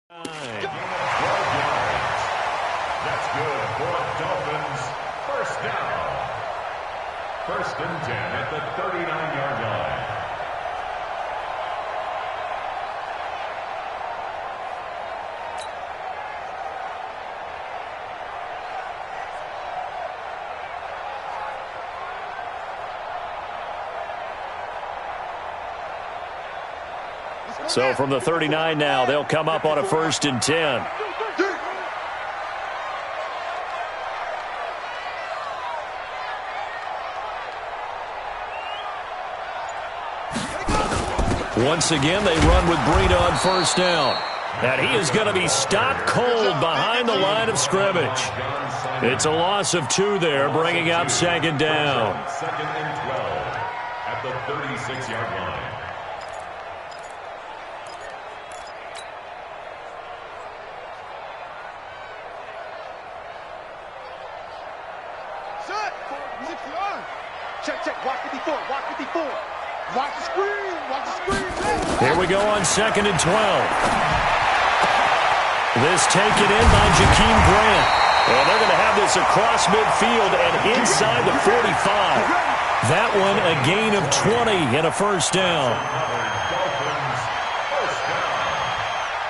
That's good for Dolphins. First down. 1st and 10 at the 39-yard line. So from the 39 now, they'll come up on a 1st and 10. Once again, they run with Breida on 1st down. And he is going to be stopped cold behind the line of scrimmage. It's a loss of 2 there, bringing up 2nd down. 2nd and 12 at the 36-yard line. Check. Watch 54. Watch the screen. Here we go on 2nd and 12. This taken in by Jakeem Grant. And they're going to have this across midfield and inside the 45. That one a gain of 20 and a 1st down.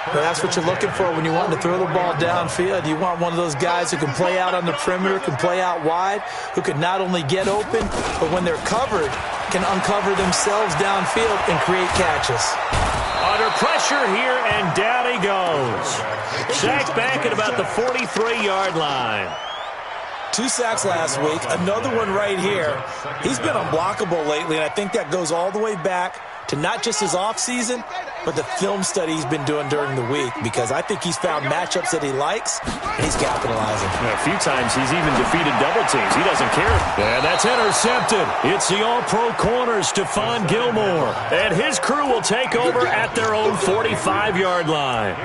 Well, that's what you're looking for when you want to throw the ball downfield. You want one of those guys who can play out on the perimeter, can play out wide, who can not only get open, but when they're covered, can uncover themselves downfield and create catches. Under pressure here, and down he goes. Sacked back at about the 43-yard line. 2 sacks last week, another one right here. He's been unblockable lately, and I think that goes all the way back to not just his offseason, but the film study he's been doing during the week, because I think he's found matchups that he likes, and he's capitalizing. A few times he's even defeated double teams. He doesn't care. And that's intercepted. It's the all-pro corner, Stephon Gilmore. And his crew will take over at their own 45-yard line.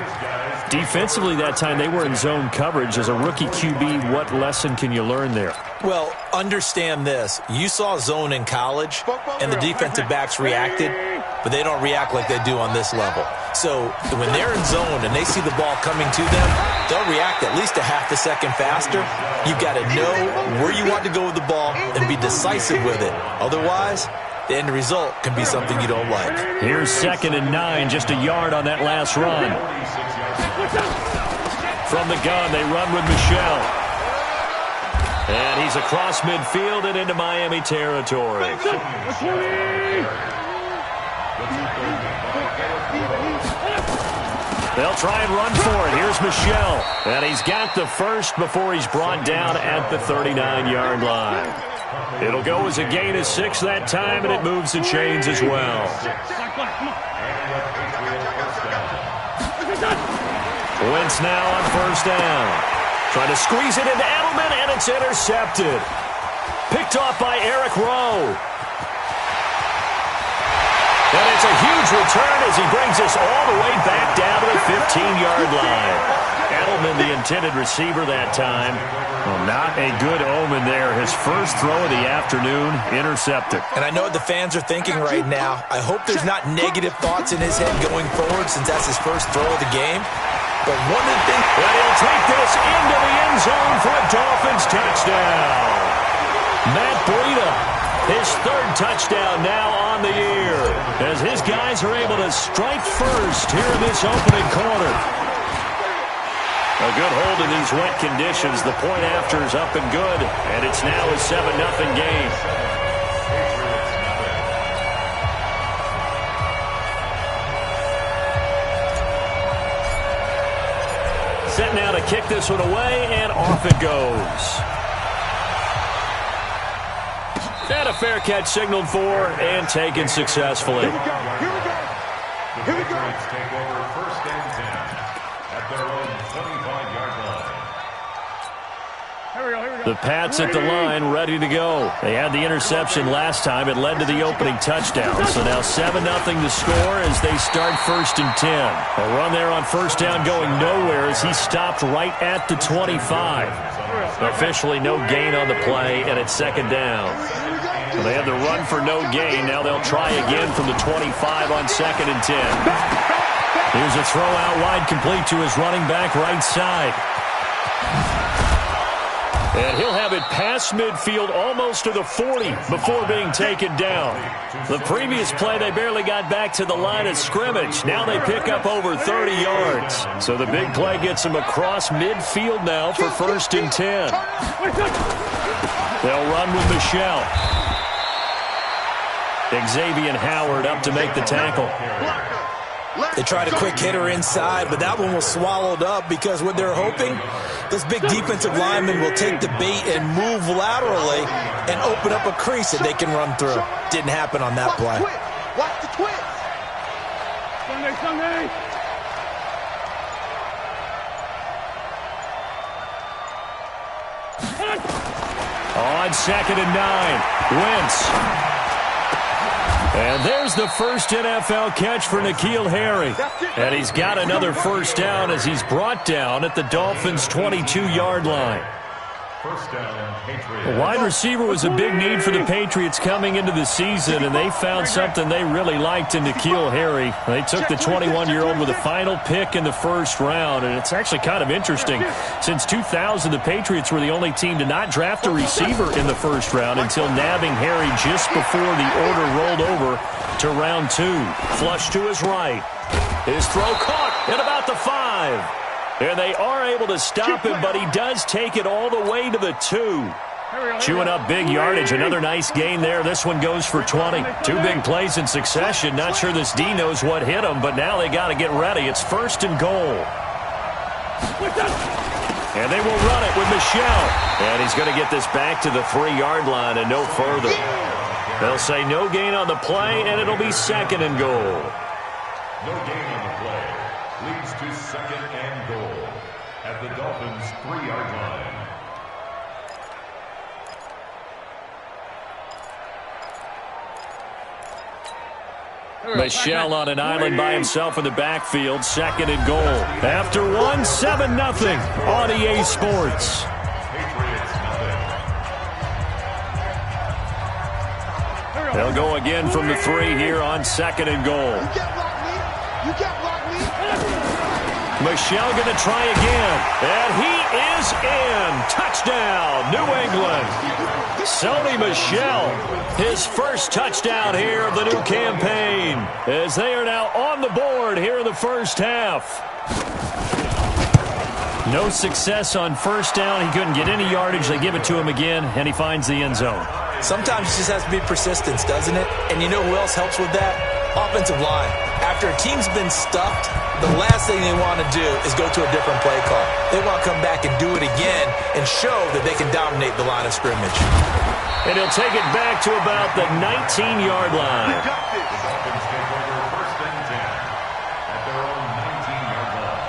Defensively that time, they were in zone coverage. As a rookie QB, what lesson can you learn there? Well, understand this. You saw zone in college, and the defensive backs reacted, but they don't react like they do on this level. So when they're in zone and they see the ball coming to them, they'll react at least a half a second faster. You've got to know where you want to go with the ball and be decisive with it. Otherwise, the end result can be something you don't like. Here's 2nd and 9, just a yard on that last run. From the gun, they run with Michel. And he's across midfield and into Miami territory. They'll try and run for it. Here's Michel. And he's got the first before he's brought down at the 39-yard line. It'll go as a gain of 6 that time, and it moves the chains as well. Wentz now on 1st down. Trying to squeeze it into Edelman, and it's intercepted. Picked off by Eric Rowe. And it's a huge return as he brings us all the way back down to the 15-yard line. Edelman, the intended receiver that time. Well, not a good omen there. His first throw of the afternoon, intercepted. And I know what the fans are thinking right now. I hope there's not negative thoughts in his head going forward, since that's his first throw of the game. But one of the things... And he'll take this into the end zone for a Dolphins touchdown. Matt Breida, his 3rd touchdown now on the year, as his guys are able to strike first here in this opening quarter. A good hold in these wet conditions. The point after is up and good, and it's now a 7-0 game. Set now to kick this one away, and off it goes. And a fair catch signaled for and taken successfully. Here we go. The Patriots take over 1st and 10 at their own 25-yard line. The Pats at the line, ready to go. They had the interception last time. It led to the opening touchdown. So now 7-0 to score as they start 1st and 10. A run there on 1st down going nowhere as he stopped right at the 25. Officially no gain on the play, and it's 2nd down. Well, they had the run for no gain. Now they'll try again from the 25 on 2nd and 10. Here's a throw out wide, complete to his running back right side. And he'll have it past midfield almost to the 40 before being taken down. The previous play, they barely got back to the line of scrimmage. Now they pick up over 30 yards. So the big play gets them across midfield now for 1st and 10. They'll run with Michelle. Xavier Howard up to make the tackle. They tried a quick hitter inside, but that one was swallowed up because what they're hoping, this big defensive lineman will take the bait and move laterally and open up a crease that they can run through. Didn't happen on that play. Watch the twist. Sunday. On 2nd and 9, Wentz. And there's the first NFL catch for N'Keal Harry. And he's got another first down as he's brought down at the Dolphins' 22-yard line. First down, Patriots. A wide receiver was a big need for the Patriots coming into the season, and they found something they really liked in N'Keal Harry. They took the 21-year-old with a final pick in the first round, and it's actually kind of interesting. Since 2000, the Patriots were the only team to not draft a receiver in the first round until nabbing Harry just before the order rolled over to round 2. Flush to his right. His throw caught at about the 5. And they are able to stop him, but he does take it all the way to the 2. Chewing up big yardage. Another nice gain there. This one goes for 20. 2 big plays in succession. Not sure this D knows what hit him, but now they got to get ready. It's 1st and goal. And they will run it with Michelle. And he's going to get this back to the 3-yard line and no further. They'll say no gain on the play, and it'll be 2nd and goal. No gain on the play. Leads to 2nd and goal at the Dolphins' 3-yard line. Michelle on an island by himself in the backfield. 2nd and goal. After 1, 7-0 on EA Sports. Patriots nothing. They'll go again from the 3 here on 2nd and goal. You can't block me. Michelle going to try again. And he is in. Touchdown, New England. Sony Michel, his first touchdown here of the new campaign, as they are now on the board here in the first half. No success on first down. He couldn't get any yardage. They give it to him again, and he finds the end zone. Sometimes it just has to be persistence, doesn't it? And you know who else helps with that? Offensive line. After a team's been stuffed, the last thing they want to do is go to a different play call. They want to come back and do it again and show that they can dominate the line of scrimmage. And he'll take it back to about the 19-yard line. The Dolphins take over 1st and 10 at their own 19-yard line.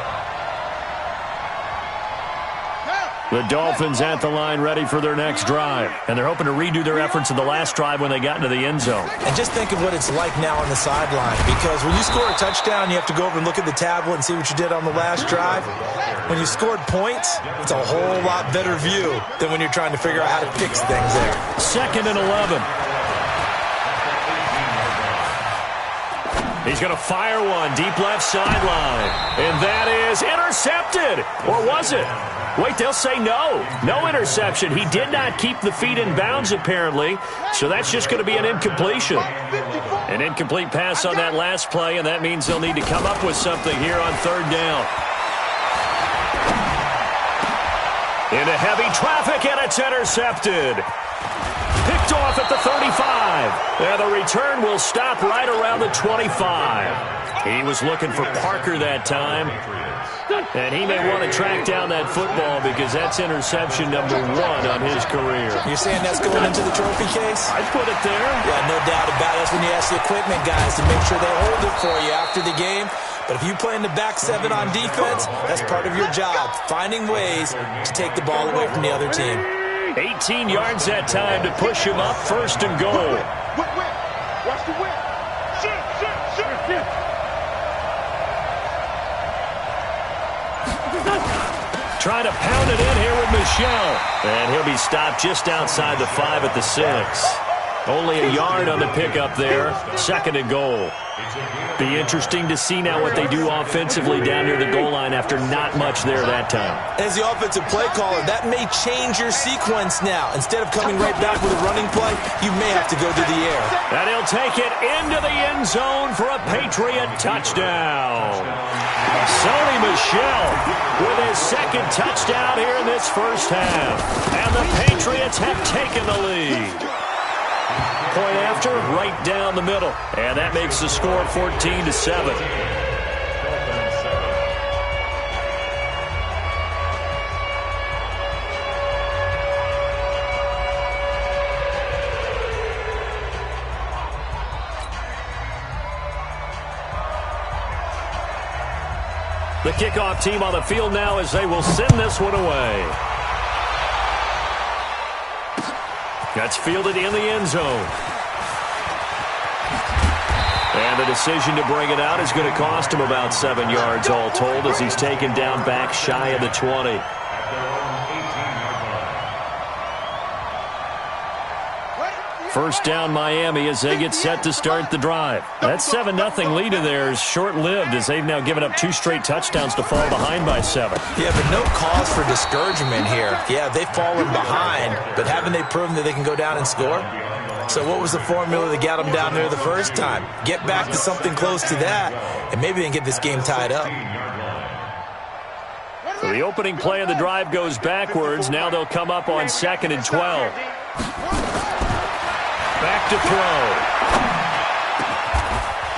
The Dolphins at the line ready for their next drive. And they're hoping to redo their efforts in the last drive when they got into the end zone. And just think of what it's like now on the sideline, because when you score a touchdown, you have to go over and look at the tablet and see what you did on the last drive. When you scored points, it's a whole lot better view than when you're trying to figure out how to fix things there. 2nd and 11. He's going to fire one deep left sideline. And that is intercepted. Or was it? Wait, they'll say no. No interception. He did not keep the feet in bounds, apparently. So that's just going to be an incompletion. An incomplete pass on that last play, and that means they'll need to come up with something here on 3rd down. Into heavy traffic, and it's intercepted. Picked off at the 35. And the return will stop right around the 25. He was looking for Parker that time. And he may want to track down that football because that's interception number 1 on his career. You're saying that's going into the trophy case? I'd put it there. Yeah, no doubt about it. That's when you ask the equipment guys to make sure they hold it for you after the game. But if you play in the back 7 on defense, that's part of your job, finding ways to take the ball away from the other team. 18 yards that time to push him up, 1st and goal. Watch the whip. Shit. Trying to pound it in here with Michelle. And he'll be stopped just outside the 5 at the 6. Only a yard on the pickup there. 2nd and goal. Be interesting to see now what they do offensively down near the goal line after not much there that time. As the offensive play caller, that may change your sequence now. Instead of coming right back with a running play, you may have to go to the air. And he'll take it into the end zone for a Patriot touchdown. Sony Michel with his second touchdown here in this first half. And the Patriots have taken the lead. Point after, right down the middle. And that makes the score 14-7. The kickoff team on the field now as they will send this one away. That's fielded in the end zone. And the decision to bring it out is going to cost him about 7 yards all told as he's taken down back shy of the 20. First down Miami as they get set to start the drive. That 7-0 lead of theirs short-lived as they've now given up 2 straight touchdowns to fall behind by 7. Yeah, but no cause for discouragement here. Yeah, they've fallen behind, but haven't they proven that they can go down and score? So what was the formula that got them down there the first time? Get back to something close to that, and maybe they can get this game tied up. So the opening play of the drive goes backwards. Now they'll come up on 2nd and 12. Back to throw.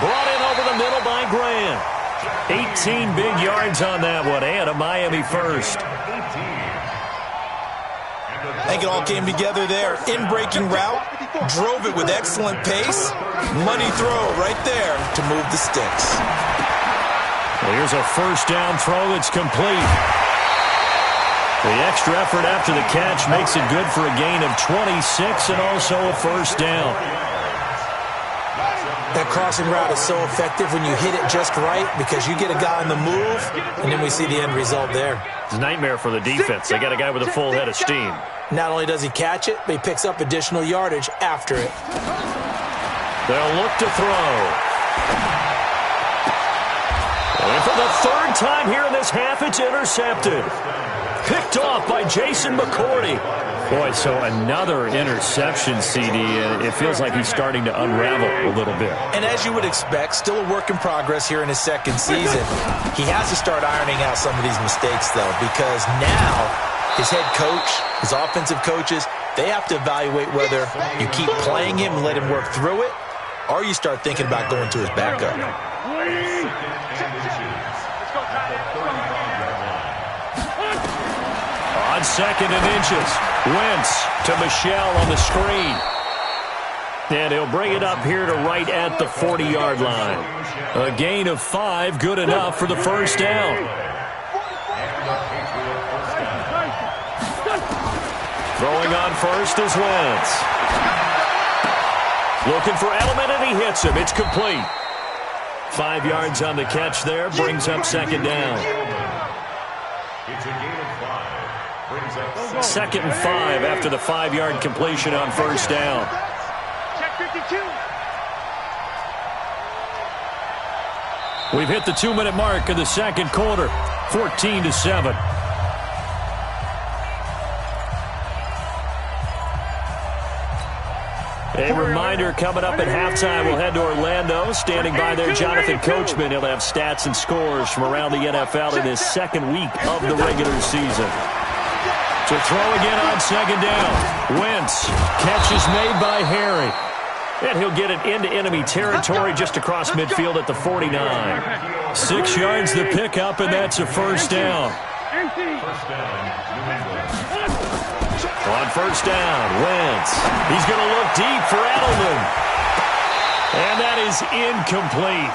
Brought in over the middle by Grant. 18 big yards on that one, and a Miami first. I think it all came together there. In-breaking route, drove it with excellent pace. Money throw right there to move the sticks. Well, here's a first down throw that's complete. The extra effort after the catch makes it good for a gain of 26 and also a first down. That crossing route is so effective when you hit it just right because you get a guy on the move, and then we see the end result there. It's a nightmare for the defense. They got a guy with a full head of steam. Not only does he catch it, but he picks up additional yardage after it. They'll look to throw. And for the third time here in this half, it's intercepted. Picked off by Jason McCourty. Boy, so another interception, CD, and it feels like he's starting to unravel a little bit. And as you would expect, still a work in progress here in his second season. He has to start ironing out some of these mistakes, though, because now his head coach, his offensive coaches, they have to evaluate whether you keep playing him and let him work through it, or you start thinking about going to his backup. On 2nd and inches, Wentz to Michel on the screen. And he'll bring it up here to right at the 40-yard line. A gain of 5, good enough for the first down. Throwing on first is Wentz. Looking for Edelman, and he hits him. It's complete. 5 yards on the catch there, brings up 2nd down. It's a gain of 5. 2nd and 5 after the 5-yard completion on first down. Check 52. We've hit the 2-minute mark of the second quarter, 14-7. A reminder coming up at halftime, we'll head to Orlando. Standing by there, Jonathan Coachman. He'll have stats and scores from around the NFL in his second week of the regular season. To throw again on 2nd down. Wentz. Catch is made by Harry. And he'll get it into enemy territory just across midfield at the 49. 6 yards the pickup, and that's a first down. On first down, Wentz. He's going to look deep for Edelman. And that is incomplete.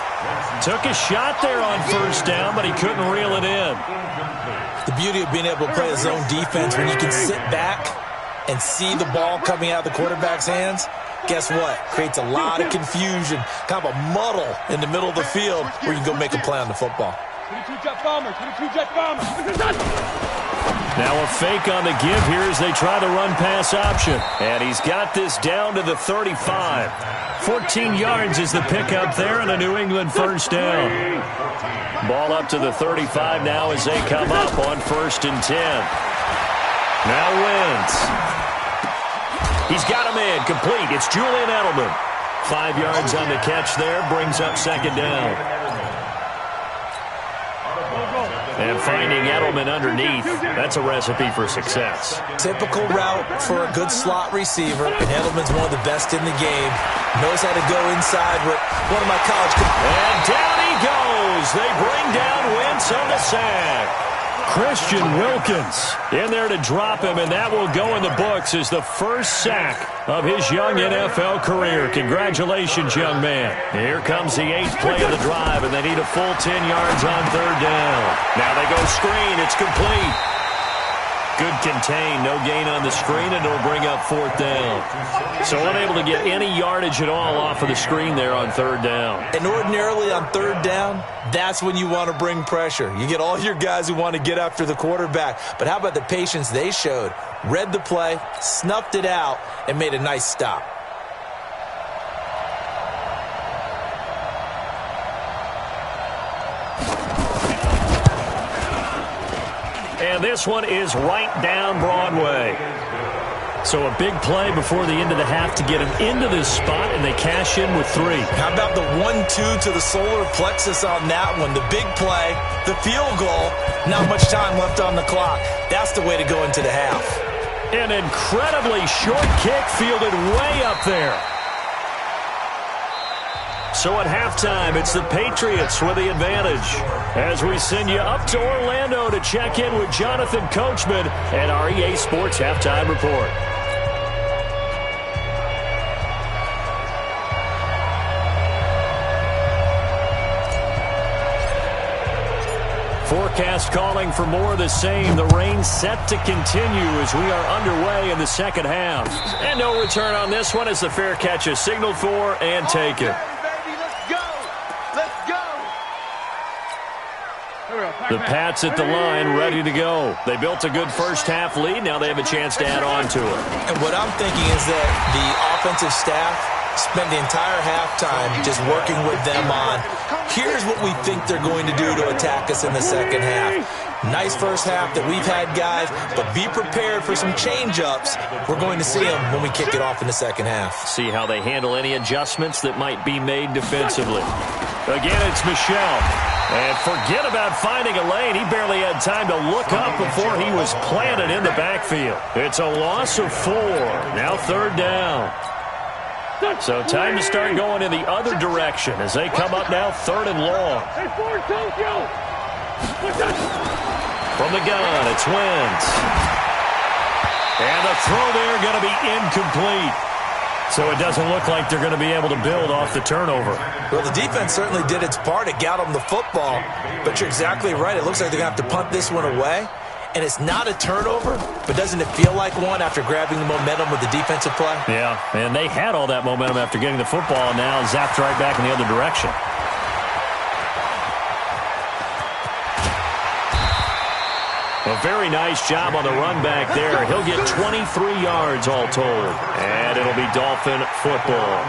Took a shot there on first down, but he couldn't reel it in. The beauty of being able to play a zone defense when you can sit back and see the ball coming out of the quarterback's hands, guess what? Creates a lot of confusion, kind of a muddle in the middle of the field where you can go make a play on the football. 22 jet bomber, 22 jet bomber. Now a fake on the give here as they try the run-pass option. And he's got this down to the 35. 14 yards is the pickup there and a New England first down. Ball up to the 35 now as they come up on 1st and 10. Now Wentz. He's got him in, complete. It's Julian Edelman. 5 yards on the catch there, brings up 2nd down. And finding Edelman underneath, that's a recipe for success. Typical route for a good slot receiver, and Edelman's one of the best in the game. Knows how to go inside with one of my college... And down he goes. They bring down Wentz on the sack. Christian Wilkins in there to drop him, and that will go in the books as the first sack of his young NFL career. Congratulations, young man. Here comes the 8th play of the drive, and they need a full 10 yards on 3rd down. Now they go screen. It's complete. Good contain. No gain on the screen, and it'll bring up 4th down. So unable to get any yardage at all off of the screen there on 3rd down. And ordinarily on 3rd down, that's when you want to bring pressure. You get all your guys who want to get after the quarterback. But how about the patience they showed? Read the play, snuffed it out, and made a nice stop. And this one is right down Broadway. So a big play before the end of the half to get him into this spot, and they cash in with 3. How about the 1-2 to the solar plexus on that one? The big play, the field goal, not much time left on the clock. That's the way to go into the half. An incredibly short kick fielded way up there. So at halftime, it's the Patriots with the advantage. As we send you up to Orlando to check in with Jonathan Coachman and our EA Sports Halftime Report. Forecast calling for more of the same. The rain set to continue as we are underway in the second half. And no return on this one as the fair catch is signaled for and taken. The Pats at the line, ready to go. They built a good first-half lead. Now they have a chance to add on to it. And what I'm thinking is that the offensive staff spent the entire halftime just working with them on, here's what we think they're going to do to attack us in the second half. Nice first half that we've had, guys, but be prepared for some change-ups. We're going to see them when we kick it off in the second half. See how they handle any adjustments that might be made defensively. Again, it's Michel. And forget about finding a lane. He barely had time to look up before he was planted in the backfield. It's a loss of 4. Now 3rd down. So time to start going in the other direction as they come up now 3rd and long. From the gun, it's Wentz. And the throw there going to be incomplete. So it doesn't look like they're going to be able to build off the turnover. Well, the defense certainly did its part. It got them the football. But you're exactly right. It looks like they're going to have to punt this one away. And it's not a turnover, but doesn't it feel like one after grabbing the momentum with the defensive play? Yeah, and they had all that momentum after getting the football, and now zapped right back in the other direction. A very nice job on the run back there. He'll get 23 yards all told. And it'll be Dolphin football.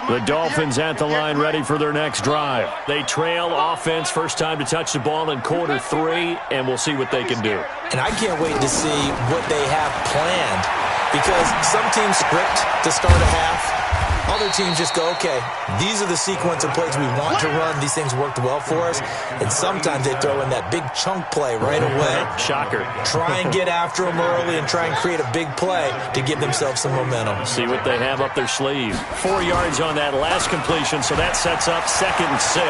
The Dolphins at the line ready for their next drive. They trail offense, first time to touch the ball in quarter 3, and we'll see what they can do. And I can't wait to see what they have planned, because some teams script to start a half. Other teams just go, okay, these are the sequence of plays we want to run. These things worked well for us. And sometimes they throw in that big chunk play right away. Shocker. Try and get after them early and try and create a big play to give themselves some momentum. See what they have up their sleeve. 4 yards on that last completion, so that sets up 2nd and 6.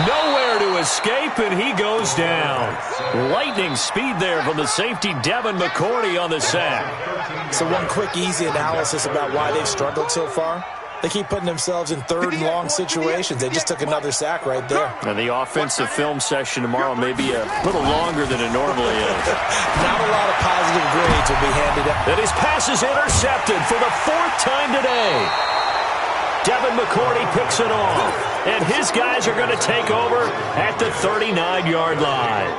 Nowhere to escape, and he goes down. Lightning speed there from the safety, Devin McCourty, on the sack. So one quick, easy analysis about why they've struggled so far. They keep putting themselves in 3rd and long situations. They just took another sack right there. And the offensive film session tomorrow may be a little longer than it normally is. Not a lot of positive grades will be handed out. And his pass is intercepted for the 4th time today. Devin McCourty picks it off, and his guys are going to take over at the 39-yard line.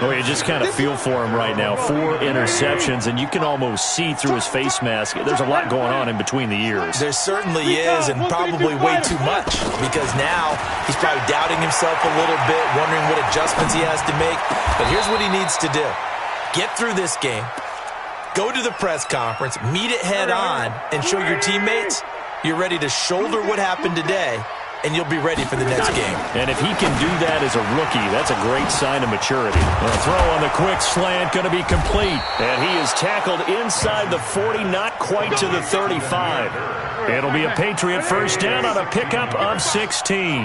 Well, you just kind of feel for him right now. 4 interceptions, and you can almost see through his face mask. There's a lot going on in between the ears. There certainly is, and probably way too much, because now he's probably doubting himself a little bit, wondering what adjustments he has to make. But here's what he needs to do. Get through this game, go to the press conference, meet it head on, and show your teammates you're ready to shoulder what happened today, and you'll be ready for the next game. And if he can do that as a rookie, that's a great sign of maturity. A throw on the quick slant going to be complete. And he is tackled inside the 40, not quite to the 35. It'll be a Patriot first down on a pickup of 16.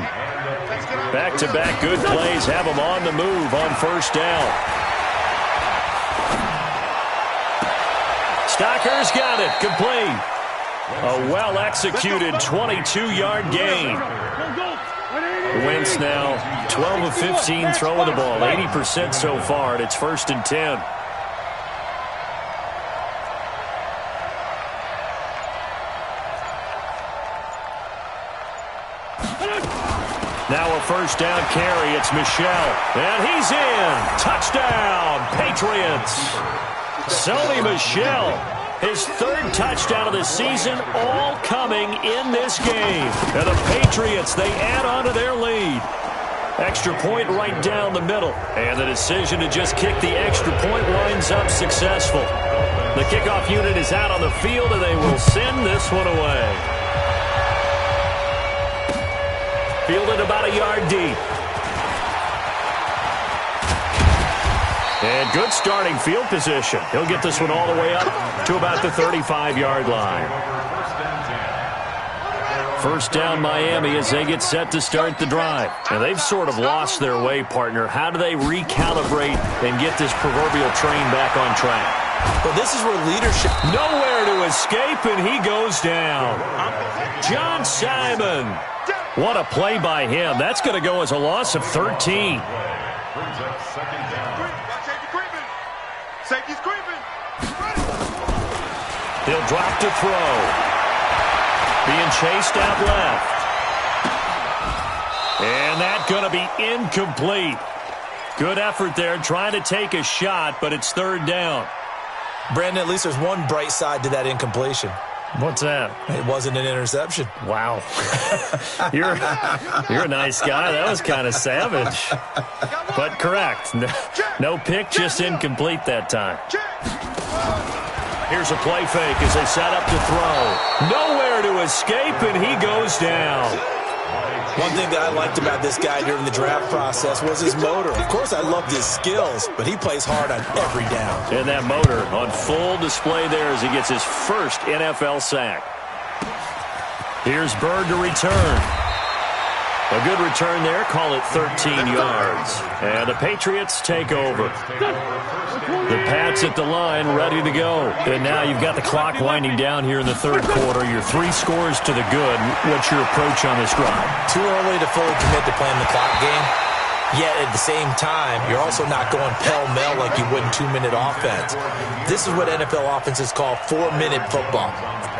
Back-to-back good plays have him on the move on first down. Stocker's got it, complete. A well-executed 22-yard gain. Wentz now 12 of 15 throwing the ball, 80% so far, and it's first and 10. Now a first down carry, it's Michel, and he's in. Touchdown, Patriots. Sony Michel, his 3rd touchdown of the season, all coming in this game. And the Patriots, they add on to their lead. Extra point right down the middle. And the decision to just kick the extra point winds up successful. The kickoff unit is out on the field, and they will send this one away. Fielded about a yard deep. And good starting field position. He'll get this one all the way up to about the 35-yard line. First down Miami as they get set to start the drive. Now they've sort of lost their way, partner. How do they recalibrate and get this proverbial train back on track? Well, this is where leadership... Nowhere to escape, and he goes down. John Simon. What a play by him. That's going to go as a loss of 13. Safety's creeping. He'll drop to throw. Being chased out left. And that's going to be incomplete. Good effort there trying to take a shot, but it's 3rd down. Brandon, at least there's one bright side to that incompletion. What's that? It wasn't an interception. Wow. You're a nice guy. That was kind of savage. But correct. No pick, just incomplete that time. Here's a play fake as they set up to throw. Nowhere to escape, and he goes down. One thing that I liked about this guy during the draft process was his motor. Of course, I loved his skills, but he plays hard on every down. And that motor on full display there as he gets his first NFL sack. Here's Bird to return. A good return there. Call it 13 yards. And the Patriots take over. The Pats at the line ready to go. And now you've got the clock winding down here in the 3rd quarter. You're 3 scores to the good. What's your approach on this drive? Too early to fully commit to playing the clock game. Yet at the same time, you're also not going pell-mell like you would in 2-minute offense. This is what NFL offenses call 4-minute football.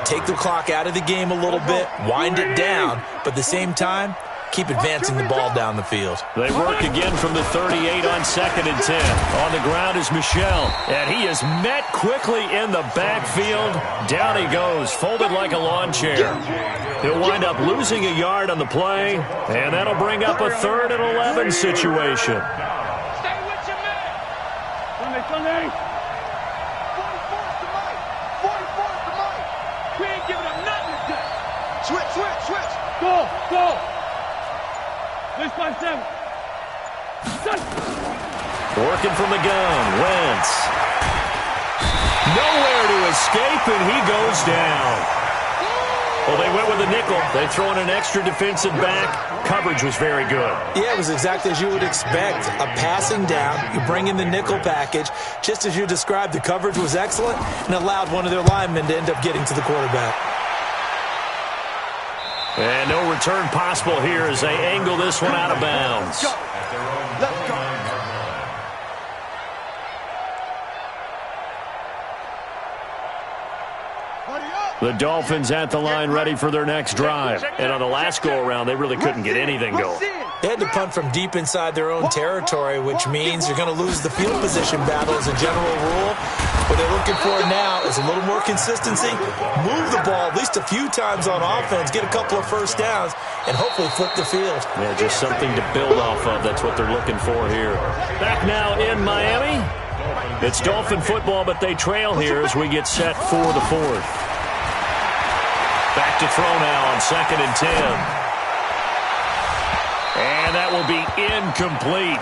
Take the clock out of the game a little bit, wind it down, but at the same time, keep advancing the ball down the field. They work again from the 38 on 2nd and 10. On the ground is Michel, and he is met quickly in the backfield. Down he goes, folded like a lawn chair. He'll wind up losing a yard on the play, and that'll bring up a 3rd and 11 situation. Stay with your man. Sunday. 44's the mic. 44's the mic. We ain't giving up nothing today. Switch. Go. This by 7. Working from the gun, Wentz. Nowhere to escape, and he goes down. Well, they went with a nickel. They throw in an extra defensive back. Coverage was very good. Yeah, it was exactly as you would expect. A passing down. You bring in the nickel package. Just as you described, the coverage was excellent and allowed one of their linemen to end up getting to the quarterback. And no return possible here as they angle this one out of bounds. Let's go. Buddy up. The Dolphins at the line ready for their next drive. And on the last go-around, they really couldn't get anything going. They had to punt from deep inside their own territory, which means you're going to lose the field position battle as a general rule. What they're looking for now is a little more consistency, move the ball at least a few times on offense, get a couple of first downs, and hopefully flip the field. Yeah, just something to build off of. That's what they're looking for here. Back now in Miami. It's Dolphin football, but they trail here as we get set for the fourth. Back to throw now on 2nd and 10. And that will be incomplete.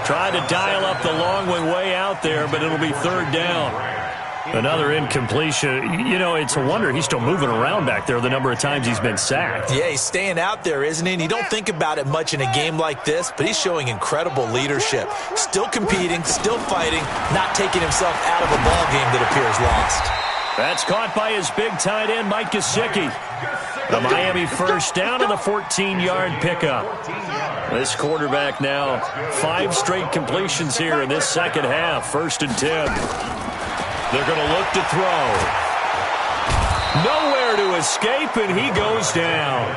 Tried to dial up the long one way out there, but it'll be 3rd down. Another incompletion. You know, it's a wonder he's still moving around back there the number of times he's been sacked. Yeah, he's staying out there, isn't he? And you don't think about it much in a game like this, but he's showing incredible leadership. Still competing, still fighting, not taking himself out of a ball game that appears lost. That's caught by his big tight end, Mike Gesicki. The Miami first down and the 14-yard pickup. This quarterback now 5 straight completions here in this second half. 1st and 10. They're going to look to throw. Nowhere to escape, and he goes down.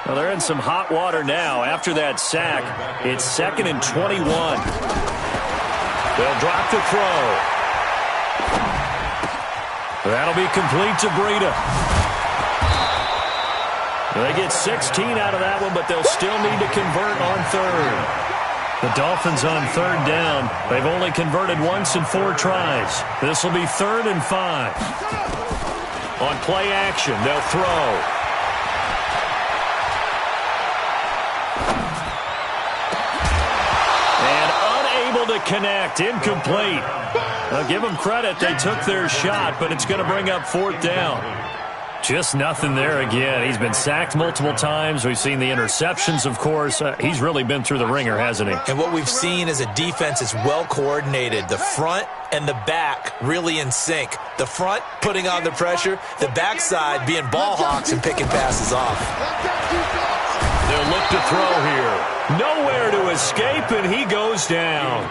Well, they're in some hot water now. After that sack, it's 2nd and 21. They'll drop the throw. That'll be complete to Breida. They get 16 out of that one, but they'll still need to convert on 3rd. The Dolphins on 3rd down. They've only converted once in 4 tries. This will be 3rd and 5. On play action, they'll throw. And unable to connect. Incomplete. I'll give them credit. They took their shot, but it's going to bring up 4th down. Just nothing there again. He's been sacked multiple times. We've seen the interceptions, of course. He's really been through the ringer, hasn't he? And what we've seen is a defense that's well coordinated. The front and the back really in sync. The front putting on the pressure, the backside being ball hawks and picking passes off. They'll look to throw here. Nowhere to escape, and he goes down.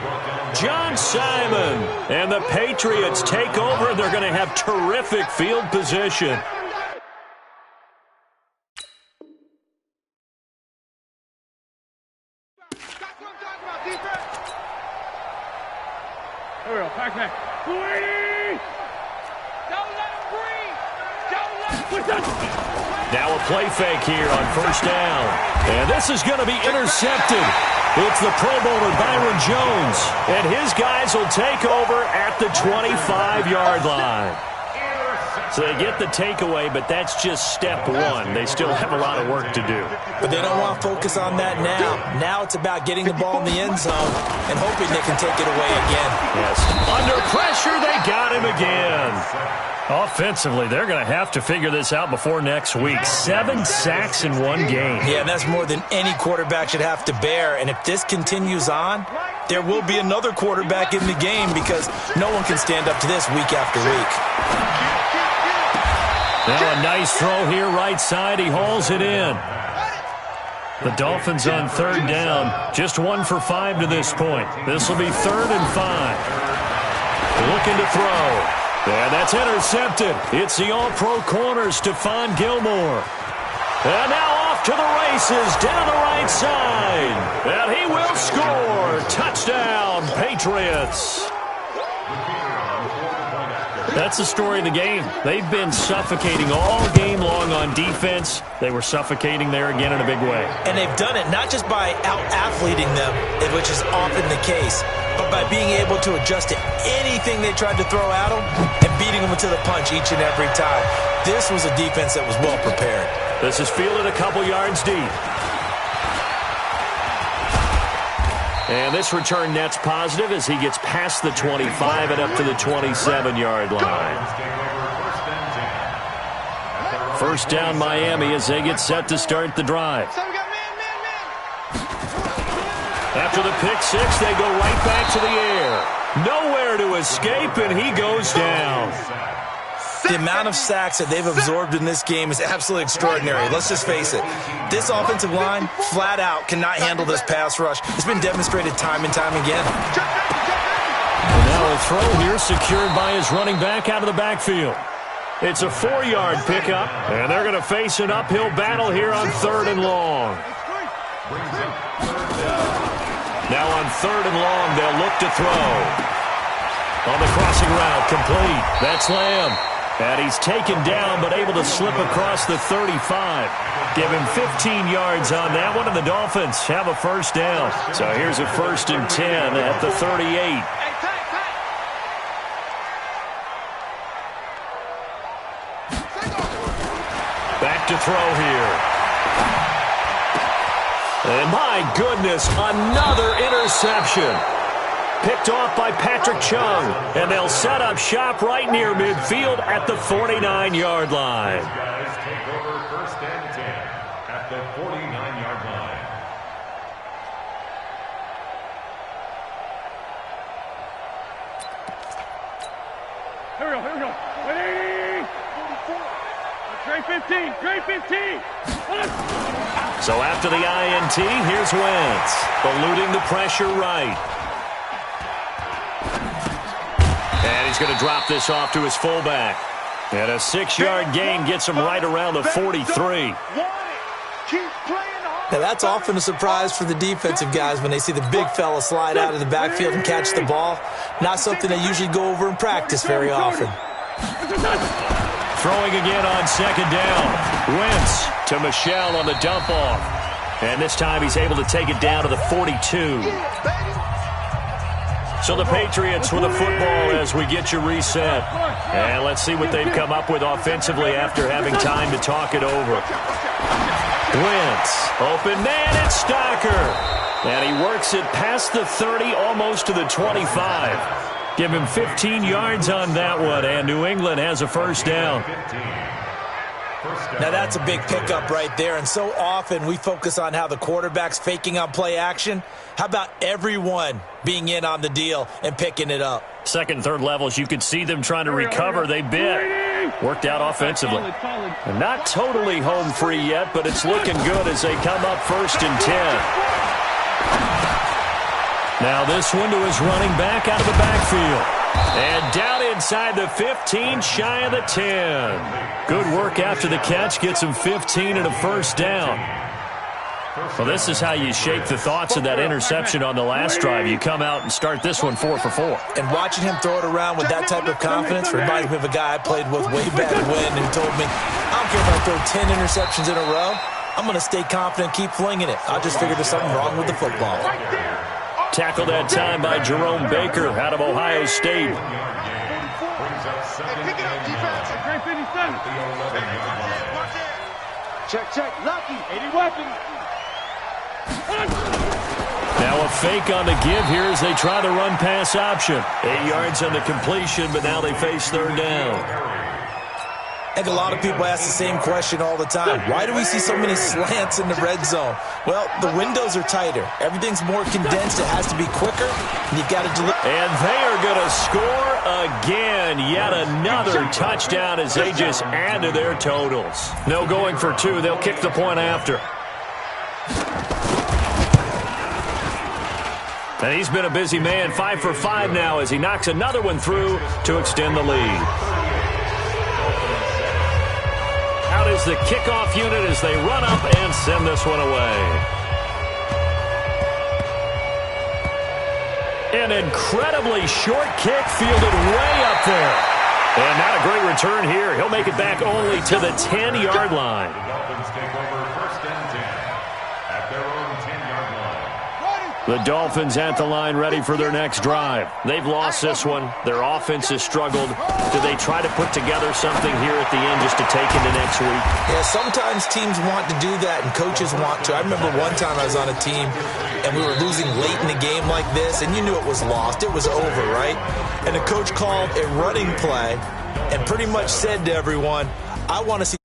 John Simon and the Patriots take over. They're going to have terrific field position. Now a play fake here on 1st down. And this is going to be intercepted. It's the Pro Bowler Byron Jones. And his guys will take over at the 25-yard line. So they get the takeaway, but that's just step 1. They still have a lot of work to do. But they don't want to focus on that now. Now it's about getting the ball in the end zone and hoping they can take it away again. Yes. Under pressure, they got him again. Offensively, they're going to have to figure this out before next week. 7 sacks in 1 game. Yeah, and that's more than any quarterback should have to bear. And if this continues on, there will be another quarterback in the game because no one can stand up to this week after week. Now a nice throw here, right side. He hauls it in. The Dolphins on 3rd down. Just 1 for 5 to this point. This will be 3rd and 5. Looking to throw. And that's intercepted. It's the all-pro corner, Stephon Gilmore. And now off to the races, down the right side. And he will score. Touchdown, Patriots. That's the story of the game. They've been suffocating all game long on defense. They were suffocating there again in a big way. And they've done it not just by out-athleting them, which is often the case, but by being able to adjust to anything they tried to throw at them and beating them to the punch each and every time. This was a defense that was well prepared. This is fielded a couple yards deep. And this return net's positive as he gets past the 25 and up to the 27-yard line. 1st down Miami as they get set to start the drive. After the pick 6, they go right back to the air. Nowhere to escape, and he goes down. The amount of sacks that they've absorbed in this game is absolutely extraordinary. Let's just face it. This offensive line, flat out, cannot handle this pass rush. It's been demonstrated time and time again. And now a throw here secured by his running back out of the backfield. It's a 4-yard pickup, and they're going to face an uphill battle here on 3rd and long. Now on 3rd and long, they'll look to throw. On the crossing route, complete. That's Lamb. And he's taken down, but able to slip across the 35. Give him 15 yards on that one, and the Dolphins have a first down. So here's a 1st and 10 at the 38. Back to throw here. And my goodness, another interception. Picked off by Patrick Chung. And they'll set up shop right near midfield at the 49-yard line. Guys take over 1st and 10 at the 49-yard line. Here we go. Ready? 44. Trey 15. Trey 15. So after the INT, here's Wentz. Eluding the pressure right. And he's going to drop this off to his fullback. And a 6-yard gain gets him right around the 43. Now, that's often a surprise for the defensive guys when they see the big fella slide out of the backfield and catch the ball. Not something they usually go over in practice very often. Throwing again on 2nd down. Wentz to Michelle on the dump off. And this time he's able to take it down to the 42. So the Patriots with the football as we get you reset. And let's see what they've come up with offensively after having time to talk it over. Wentz, open man, it's Stocker. And he works it past the 30, almost to the 25. Give him 15 yards on that one, and New England has a first down. Now, that's a big pickup right there, and so often we focus on how the quarterback's faking on play action. How about everyone being in on the deal and picking it up? 2nd, 3rd levels, you could see them trying to recover. They bit. Worked out offensively. And not totally home free yet, but it's looking good as they come up 1st and 10. Now this one to his running back out of the backfield. And down inside the 15, shy of the 10. Good work after the catch. Gets him 15 and a first down. Well, this is how you shape the thoughts of that interception on the last drive. You come out and start this one 4 for 4. And watching him throw it around with that type of confidence reminds me of a guy I played with way back when who told me, I don't care if I throw 10 interceptions in a row. I'm going to stay confident and keep flinging it. I just figured there's something wrong with the football. Tackled that time by Jerome Baker out of Ohio State. Check. Lucky. 80 weapons. Now a fake on the give here as they try the run-pass option. 8 yards on the completion, but now they face 3rd down. I think a lot of people ask the same question all the time. Why do we see so many slants in the red zone? Well, the windows are tighter. Everything's more condensed. It has to be quicker, and you've got to deliver. And they are going to score again. Yet another touchdown as they just add to their totals. No going for 2. They'll kick the point after. And he's been a busy man. 5 for 5 now as he knocks another one through to extend the lead. Out is the kickoff unit as they run up and send this one away. An incredibly short kick fielded way up there. And not a great return here. He'll make it back only to the 10-yard line. The Dolphins take over 1st and 10 at their own 10-yard line. The Dolphins at the line ready for their next drive. They've lost this one. Their offense has struggled. Do they try to put together something here at the end just to take into next week? Yeah, sometimes teams want to do that and coaches want to. I remember one time I was on a team and we were losing late in the game like this, and you knew it was lost. It was over, right? And the coach called a running play and pretty much said to everyone, I want to see